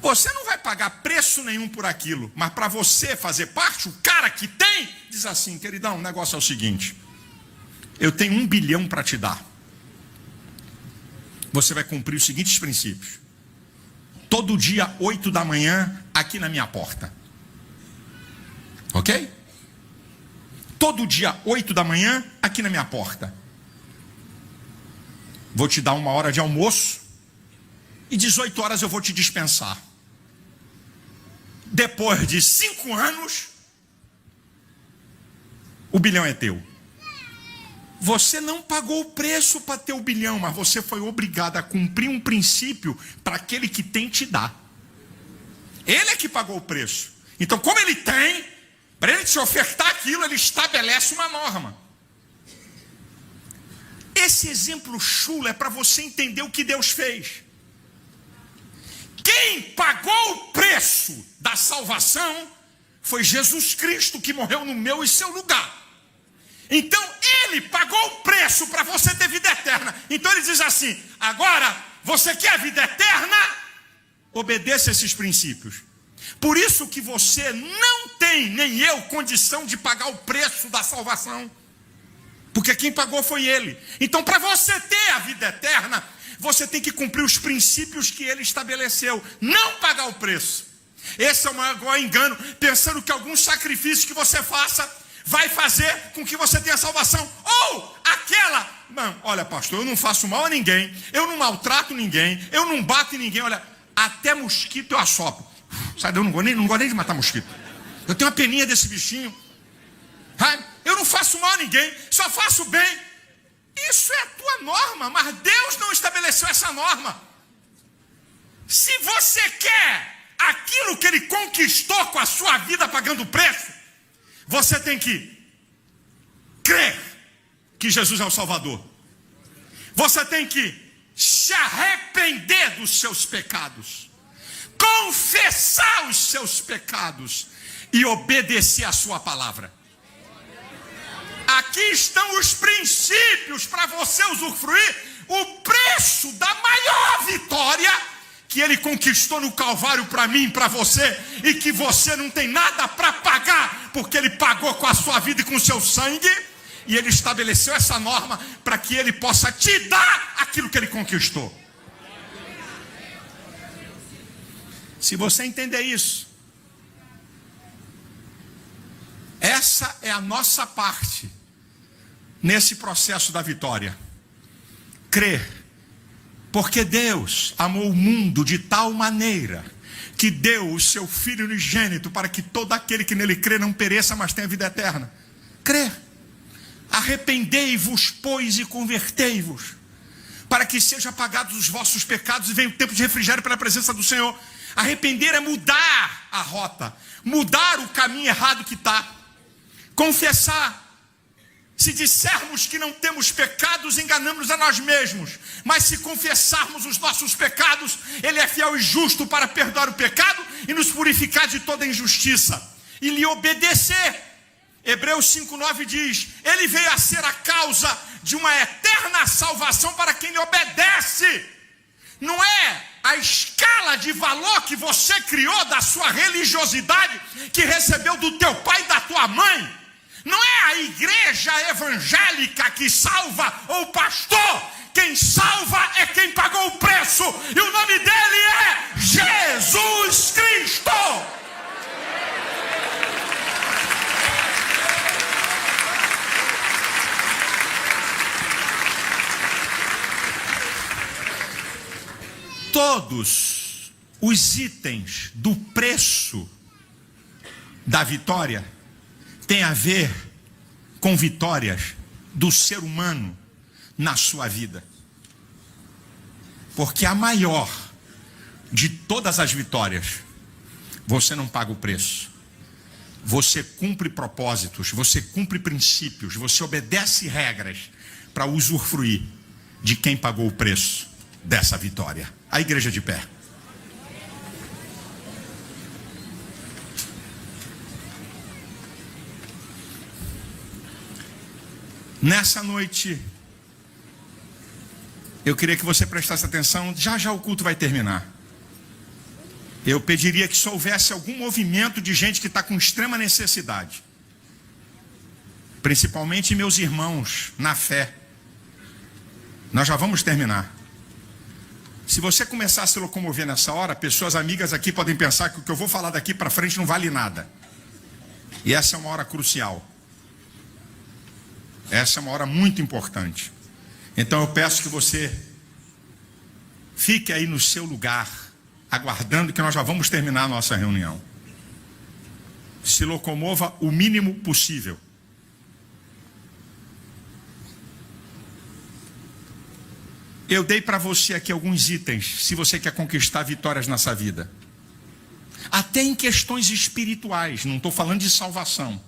Você não vai pagar preço nenhum por aquilo, mas para você fazer parte, o cara que tem, diz assim: queridão, o negócio é o seguinte, eu tenho 1 bilhão para te dar. Você vai cumprir os seguintes princípios. Todo dia, 8 da manhã, aqui na minha porta. Ok? Todo dia, 8 da manhã, aqui na minha porta. Vou te dar 1 hora de almoço e 18 horas eu vou te dispensar. Depois de 5 anos, o bilhão é teu. Você não pagou o preço para ter o bilhão, mas você foi obrigado a cumprir um princípio para aquele que tem te dar. Ele é que pagou o preço. Então, como ele tem, para ele te ofertar aquilo, ele estabelece uma norma. Esse exemplo chulo é para você entender o que Deus fez. Quem pagou o preço da salvação foi Jesus Cristo, que morreu no meu e seu lugar. Então ele pagou o preço para você ter vida eterna. Então ele diz assim: agora você quer vida eterna? Obedeça esses princípios. Por isso que você não tem, nem eu, condição de pagar o preço da salvação, porque quem pagou foi ele. Então, para você ter a vida eterna, você tem que cumprir os princípios que ele estabeleceu, não pagar o preço. Esse é o maior engano, pensando que algum sacrifício que você faça vai fazer com que você tenha salvação. Ou aquela, não, olha pastor, eu não faço mal a ninguém, eu não maltrato ninguém, eu não bato em ninguém, olha, até mosquito eu assopro. Sabe, eu não gosto nem de matar mosquito. Eu tenho uma peninha desse bichinho. Eu não faço mal a ninguém, só faço bem. Isso é a tua norma, mas Deus não estabeleceu essa norma. Se você quer aquilo que ele conquistou com a sua vida pagando o preço, você tem que crer que Jesus é o Salvador. Você tem que se arrepender dos seus pecados, confessar os seus pecados e obedecer a sua palavra. Aqui estão os princípios para você usufruir o preço da maior vitória que ele conquistou no Calvário para mim e para você, e que você não tem nada para pagar, porque ele pagou com a sua vida e com o seu sangue, e ele estabeleceu essa norma para que ele possa te dar aquilo que ele conquistou. Se você entender isso, essa é a nossa parte nesse processo da vitória. Crer. Porque Deus amou o mundo de tal maneira que deu o seu Filho unigênito para que todo aquele que nele crê não pereça, mas tenha vida eterna. Crer. Arrependei-vos, pois, e convertei-vos, para que sejam apagados os vossos pecados e venha o tempo de refrigério pela presença do Senhor. Arrepender é mudar a rota, mudar o caminho errado que está. Confessar. Se dissermos que não temos pecados, enganamos a nós mesmos. Mas se confessarmos os nossos pecados, ele é fiel e justo para perdoar o pecado e nos purificar de toda injustiça. E lhe obedecer. Hebreus 5:9 diz: ele veio a ser a causa de uma eterna salvação para quem lhe obedece. Não é a escala de valor que você criou da sua religiosidade, que recebeu do teu pai e da tua mãe. Não é a igreja evangélica que salva ou o pastor. Quem salva é quem pagou o preço. E o nome dele é Jesus Cristo. Todos os itens do preço da vitória têm a ver com vitórias do ser humano na sua vida. Porque a maior de todas as vitórias, você não paga o preço. Você cumpre propósitos, você cumpre princípios, você obedece regras para usufruir de quem pagou o preço dessa vitória. A igreja de pé. Nessa noite, eu queria que você prestasse atenção, já já o culto vai terminar. Eu pediria que só houvesse algum movimento de gente que está com extrema necessidade. Principalmente meus irmãos na fé. Nós já vamos terminar. Se você começar a se locomover nessa hora, pessoas amigas aqui podem pensar que o que eu vou falar daqui para frente não vale nada. E essa é uma hora crucial. Essa é uma hora muito importante. Então eu peço que você fique aí no seu lugar, aguardando que nós já vamos terminar a nossa reunião. Se locomova o mínimo possível. Eu dei para você aqui alguns itens, se você quer conquistar vitórias nessa vida. Até em questões espirituais, não estou falando de salvação.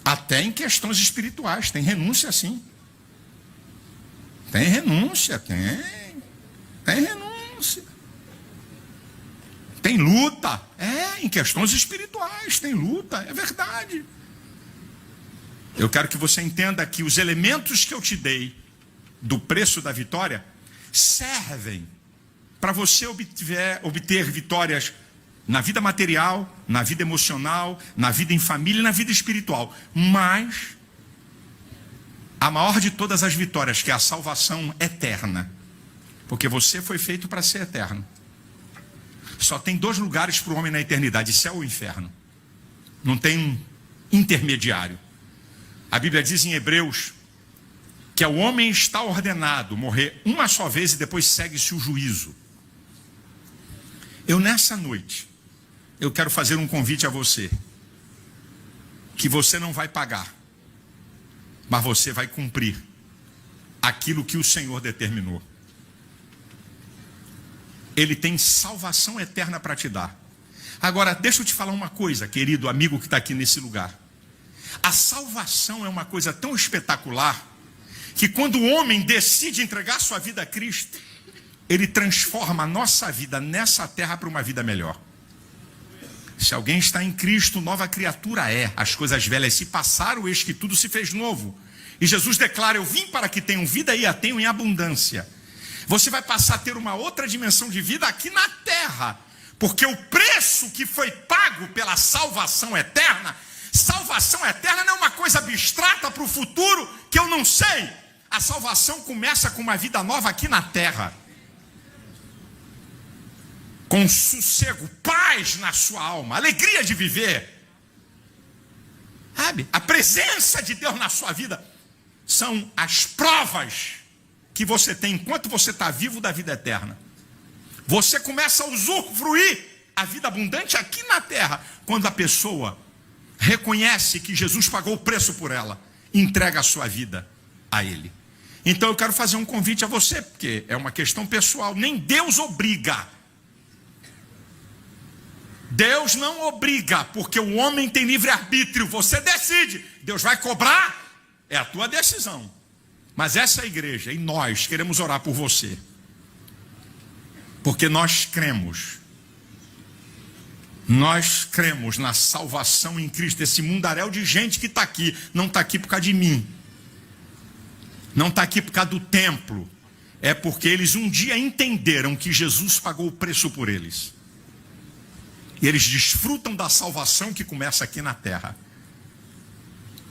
Até em questões espirituais, tem renúncia sim. Tem renúncia, tem renúncia. Tem luta, em questões espirituais, tem luta, é verdade. Eu quero que você entenda que os elementos que eu te dei, do preço da vitória, servem para você obter vitórias na vida material, na vida emocional, na vida em família e na vida espiritual. Mas a maior de todas as vitórias, que é a salvação eterna, porque você foi feito para ser eterno. Só tem 2 lugares para o homem na eternidade: céu ou inferno. Não tem um intermediário. A Bíblia diz em Hebreus que o homem está ordenado morrer uma só vez e depois segue-se o juízo. Eu nessa noite, eu quero fazer um convite a você, que você não vai pagar, mas você vai cumprir aquilo que o Senhor determinou. Ele tem salvação eterna para te dar. Agora, deixa eu te falar uma coisa, querido amigo que está aqui nesse lugar. A salvação é uma coisa tão espetacular, que quando o homem decide entregar sua vida a Cristo, ele transforma a nossa vida nessa terra para uma vida melhor. Se alguém está em Cristo, nova criatura é. As coisas velhas se passaram, eis que tudo se fez novo. E Jesus declara: eu vim para que tenham vida e a tenham em abundância. Você vai passar a ter uma outra dimensão de vida aqui na terra, porque o preço que foi pago pela salvação eterna não é uma coisa abstrata para o futuro que eu não sei. A salvação começa com uma vida nova aqui na terra, com sossego, paz na sua alma, alegria de viver, sabe? A presença de Deus na sua vida são as provas que você tem enquanto você está vivo da vida eterna. Você começa a usufruir a vida abundante aqui na terra quando a pessoa reconhece que Jesus pagou o preço por ela, entrega a sua vida a Ele. Então eu quero fazer um convite a você, porque é uma questão pessoal. Nem Deus obriga. Deus não obriga, porque o homem tem livre-arbítrio. Você decide. Deus vai cobrar, é a tua decisão. Mas essa igreja e nós queremos orar por você, porque nós cremos na salvação em Cristo. Esse mundaréu de gente que está aqui, não está aqui por causa de mim, não está aqui por causa do templo. é porque eles um dia entenderam que Jesus pagou o preço por eles. E eles desfrutam da salvação que começa aqui na terra.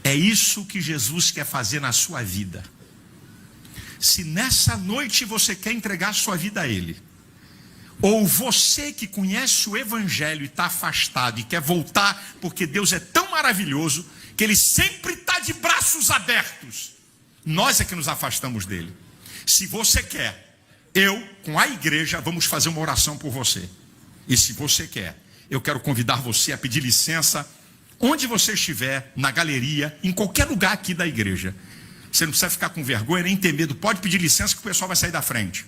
É isso que Jesus quer fazer na sua vida. Se nessa noite você quer entregar sua vida a Ele, ou você que conhece o Evangelho e está afastado e quer voltar, porque Deus é tão maravilhoso, que Ele sempre está de braços abertos. Nós é que nos afastamos dEle. Se você quer, eu, com a igreja, vamos fazer uma oração por você. E se você quer, eu quero convidar você a pedir licença, onde você estiver, na galeria, em qualquer lugar aqui da igreja. Você não precisa ficar com vergonha, nem ter medo. Pode pedir licença que o pessoal vai sair da frente.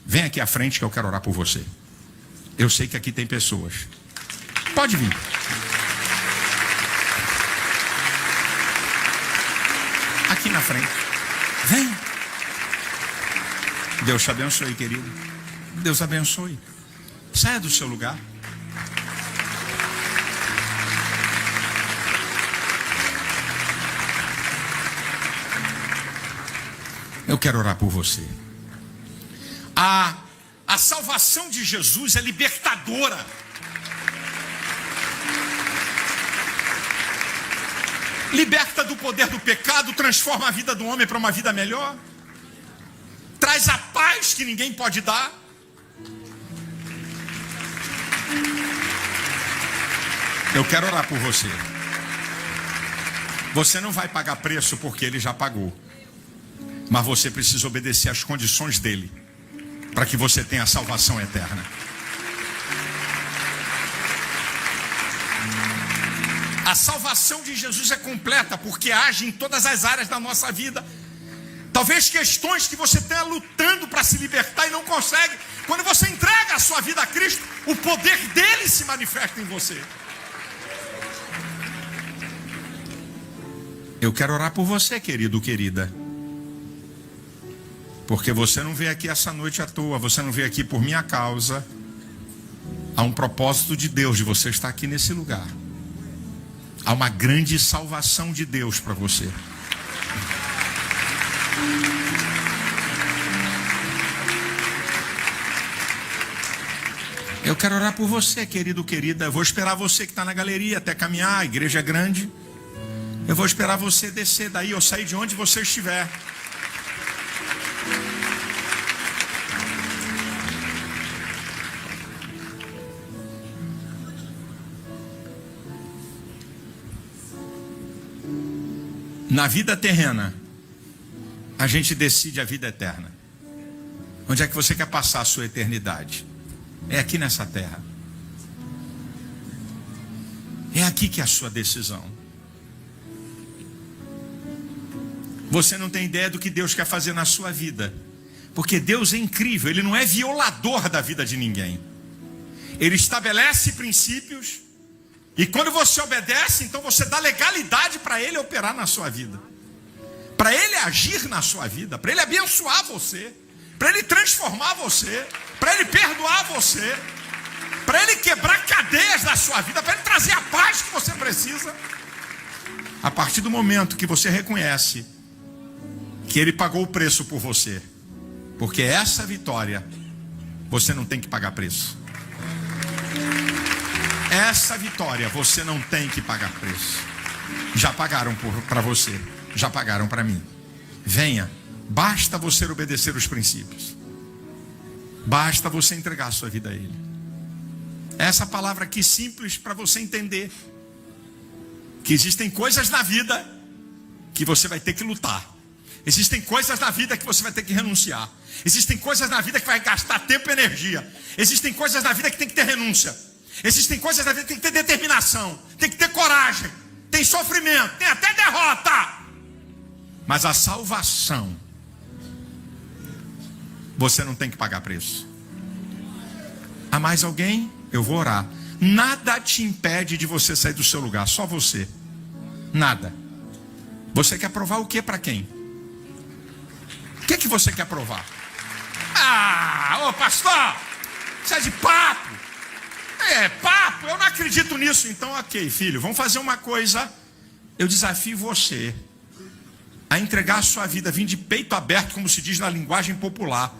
Vem aqui à frente que eu quero orar por você. Eu sei que aqui tem pessoas. Pode vir. Aqui na frente. Vem. Deus te abençoe, querido. Deus abençoe. Saia do seu lugar. Eu quero orar por você. A salvação de Jesus é libertadora. Liberta do poder do pecado, transforma a vida do homem para uma vida melhor. Traz a paz que ninguém pode dar. Eu quero orar por você. Você não vai pagar preço porque Ele já pagou. Mas você precisa obedecer às condições dEle, para que você tenha a salvação eterna. A salvação de Jesus é completa, porque age em todas as áreas da nossa vida. Talvez questões que você tenha lutando para se libertar e não consegue. Quando você entrega a sua vida a Cristo, o poder dEle se manifesta em você. Eu quero orar por você, querido, querida. Porque você não veio aqui essa noite à toa, você não veio aqui por minha causa. Há um propósito de Deus de você estar aqui nesse lugar. Há uma grande salvação de Deus para você. Eu quero orar por você, querido, querida. Eu vou esperar você que está na galeria até caminhar, a igreja é grande. Eu vou esperar você descer daí ou sair de onde você estiver. Na vida terrena, a gente decide a vida eterna. Onde é que você quer passar a sua eternidade? É aqui nessa terra. É aqui que é a sua decisão. Você não tem ideia do que Deus quer fazer na sua vida. Porque Deus é incrível, Ele não é violador da vida de ninguém. Ele estabelece princípios. E quando você obedece, então você dá legalidade para Ele operar na sua vida. Para Ele agir na sua vida. Para Ele abençoar você. Para Ele transformar você. Para Ele perdoar você. Para Ele quebrar cadeias da sua vida. Para Ele trazer a paz que você precisa. A partir do momento que você reconhece que Ele pagou o preço por você. Porque essa vitória, você não tem que pagar preço. Essa vitória você não tem que pagar preço. Já pagaram para você. Já pagaram para mim. Venha. Basta você obedecer os princípios. Basta você entregar a sua vida a Ele. Essa palavra aqui simples para você entender. Que existem coisas na vida que você vai ter que lutar. Existem coisas na vida que você vai ter que renunciar. Existem coisas na vida que vai gastar tempo e energia. Existem coisas na vida que tem que ter renúncia. Existem coisas na vida que tem que ter determinação, tem que ter coragem, tem sofrimento, tem até derrota. Mas a salvação, você não tem que pagar preço. Há mais alguém? Eu vou orar. Nada te impede de você sair do seu lugar, só você. Nada. Você quer provar o que para quem? O que você quer provar? Ô pastor, isso é de papo. É papo, eu não acredito nisso. Então ok, filho, vamos fazer uma coisa. Eu desafio você a entregar a sua vida, vir de peito aberto, como se diz na linguagem popular.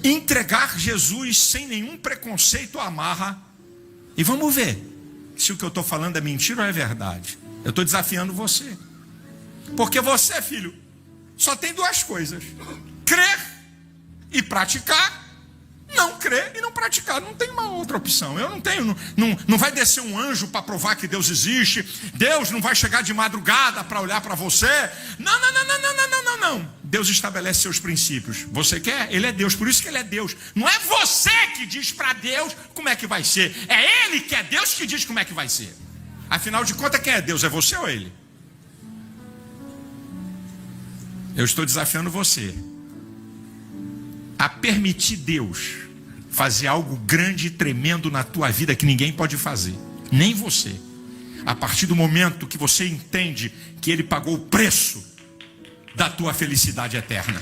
Entregar Jesus sem nenhum preconceito ou amarra. E vamos ver se o que eu estou falando é mentira ou é verdade. Eu estou desafiando você. Porque você, filho, só tem duas coisas: crer e praticar. Não crer e não praticar, não tem uma outra opção. Eu não tenho, não vai descer um anjo para provar que Deus existe. Deus não vai chegar de madrugada para olhar para você. Não. Deus estabelece seus princípios. Você quer? Ele é Deus, por isso que ele é Deus. Não é você que diz para Deus como é que vai ser. É ele que é Deus que diz como é que vai ser. Afinal de contas, quem é Deus? É você ou ele? Eu estou desafiando você a permitir Deus fazer algo grande e tremendo na tua vida que ninguém pode fazer, nem você. A partir do momento que você entende que Ele pagou o preço da tua felicidade eterna.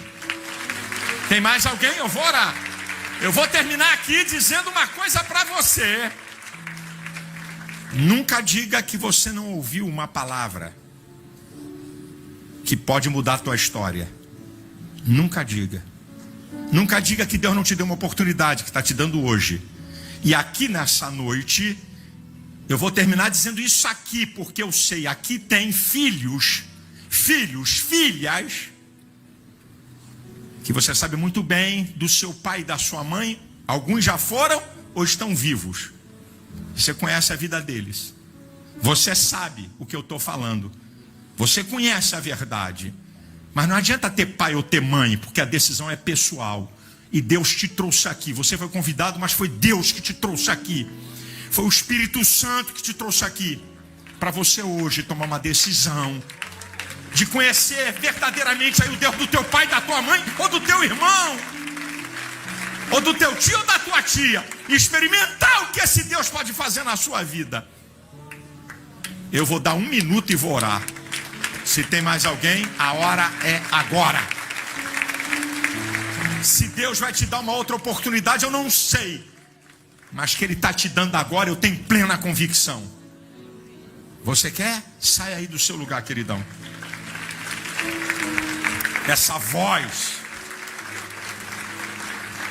Tem mais alguém? Eu vou orar. Eu vou terminar aqui dizendo uma coisa para você. Nunca diga que você não ouviu uma palavra que pode mudar a tua história. Nunca diga. Nunca diga que Deus não te deu uma oportunidade que está te dando hoje. E aqui nessa noite, eu vou terminar dizendo isso aqui, porque eu sei, aqui tem filhas, que você sabe muito bem do seu pai e da sua mãe. Alguns já foram ou estão vivos. Você conhece a vida deles. Você sabe o que eu estou falando. Você conhece a verdade. Mas não adianta ter pai ou ter mãe, porque a decisão é pessoal. E Deus te trouxe aqui. Você foi convidado, mas foi Deus que te trouxe aqui. Foi o Espírito Santo que te trouxe aqui. Para você hoje tomar uma decisão de conhecer verdadeiramente aí o Deus do teu pai, da tua mãe, ou do teu irmão, ou do teu tio ou da tua tia. E experimentar o que esse Deus pode fazer na sua vida. Eu vou dar 1 minuto e vou orar. Se tem mais alguém, a hora é agora. Se Deus vai te dar uma outra oportunidade, eu não sei. Mas que Ele está te dando agora, eu tenho plena convicção. Você quer? Sai aí do seu lugar, queridão. Essa voz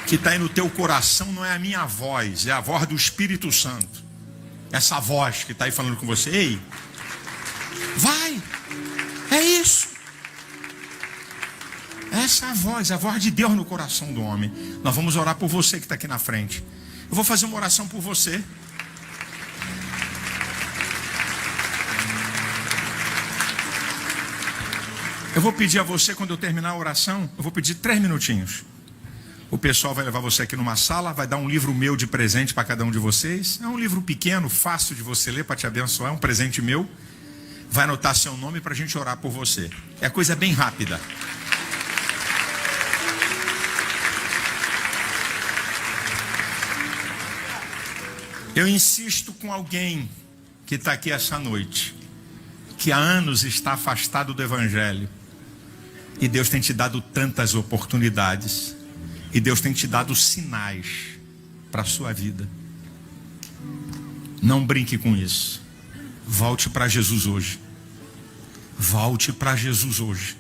que está aí no teu coração não é a minha voz, é a voz do Espírito Santo. Essa voz que está aí falando com você. Ei, vai. É isso. Essa é a voz de Deus no coração do homem. Nós vamos orar por você que está aqui na frente. Eu vou fazer uma oração por você. Eu vou pedir a você, quando eu terminar a oração, eu vou pedir 3 minutinhos. O pessoal vai levar você aqui numa sala, vai dar um livro meu de presente para cada um de vocês. É um livro pequeno, fácil de você ler, para te abençoar, é um presente meu. Vai anotar seu nome para a gente orar por você. É coisa bem rápida. Eu insisto com alguém que está aqui essa noite, que há anos está afastado do Evangelho. E Deus tem te dado tantas oportunidades. E Deus tem te dado sinais para a sua vida. Não brinque com isso. Volte para Jesus hoje. Volte para Jesus hoje.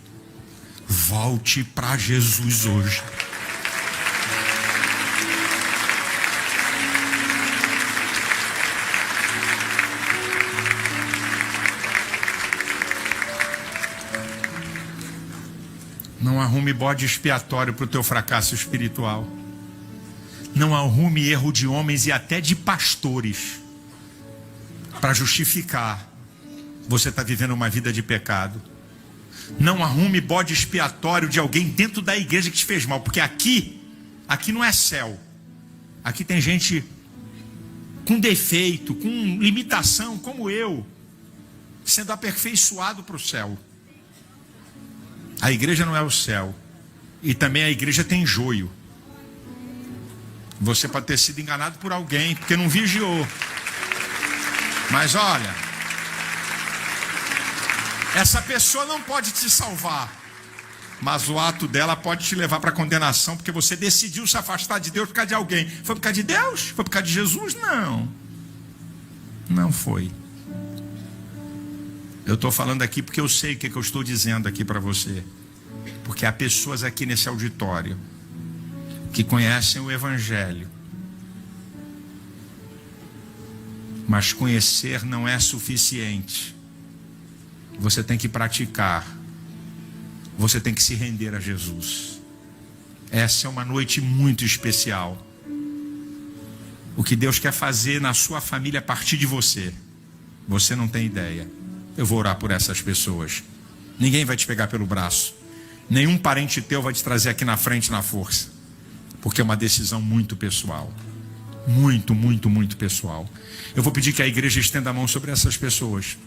Volte para Jesus hoje. Não arrume bode expiatório para o teu fracasso espiritual. Não arrume erro de homens e até de pastores para justificar você está vivendo uma vida de pecado. Não arrume bode expiatório de alguém dentro da igreja que te fez mal, porque aqui não é céu. Aqui tem gente com defeito, com limitação, como eu, sendo aperfeiçoado para o céu. A igreja não é o céu. E também a igreja tem joio. Você pode ter sido enganado por alguém, porque não vigiou. Mas olha, essa pessoa não pode te salvar, mas o ato dela pode te levar para a condenação, porque você decidiu se afastar de Deus por causa de alguém. Foi por causa de Deus? Foi por causa de Jesus? Não. Não foi. Eu estou falando aqui porque eu sei o que eu estou dizendo aqui para você. Porque há pessoas aqui nesse auditório que conhecem o Evangelho, mas conhecer não é suficiente. Você tem que praticar. Você tem que se render a Jesus. Essa é uma noite muito especial. O que Deus quer fazer na sua família a partir de você, você não tem ideia. Eu vou orar por essas pessoas. Ninguém vai te pegar pelo braço. Nenhum parente teu vai te trazer aqui na frente na força. Porque é uma decisão muito pessoal. Muito, muito, muito pessoal. Eu vou pedir que a igreja estenda a mão sobre essas pessoas.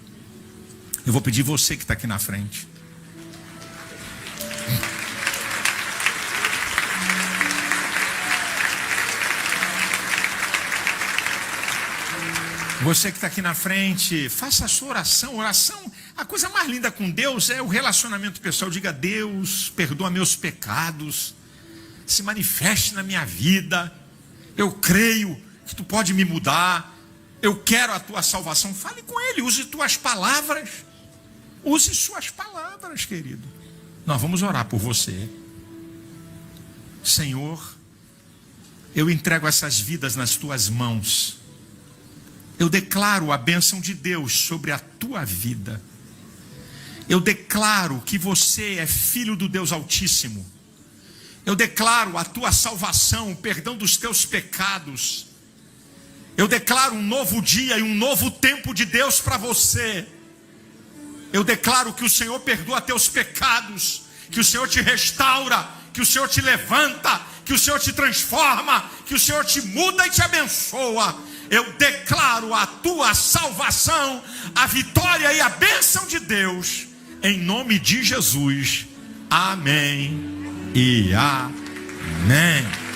Eu vou pedir você que está aqui na frente. Você que está aqui na frente, faça a sua oração. Oração, a coisa mais linda com Deus é o relacionamento pessoal. Diga: Deus, perdoa meus pecados, se manifeste na minha vida. Eu creio que tu pode me mudar. Eu quero a tua salvação. Fale com Ele, use tuas palavras. Use suas palavras, querido. Nós vamos orar por você. Senhor, eu entrego essas vidas nas tuas mãos. Eu declaro a bênção de Deus sobre a tua vida. Eu declaro que você é filho do Deus Altíssimo. Eu declaro a tua salvação, o perdão dos teus pecados. Eu declaro um novo dia e um novo tempo de Deus para você. Eu declaro que o Senhor perdoa teus pecados, que o Senhor te restaura, que o Senhor te levanta, que o Senhor te transforma, que o Senhor te muda e te abençoa. Eu declaro a tua salvação, a vitória e a bênção de Deus, em nome de Jesus. Amém e amém.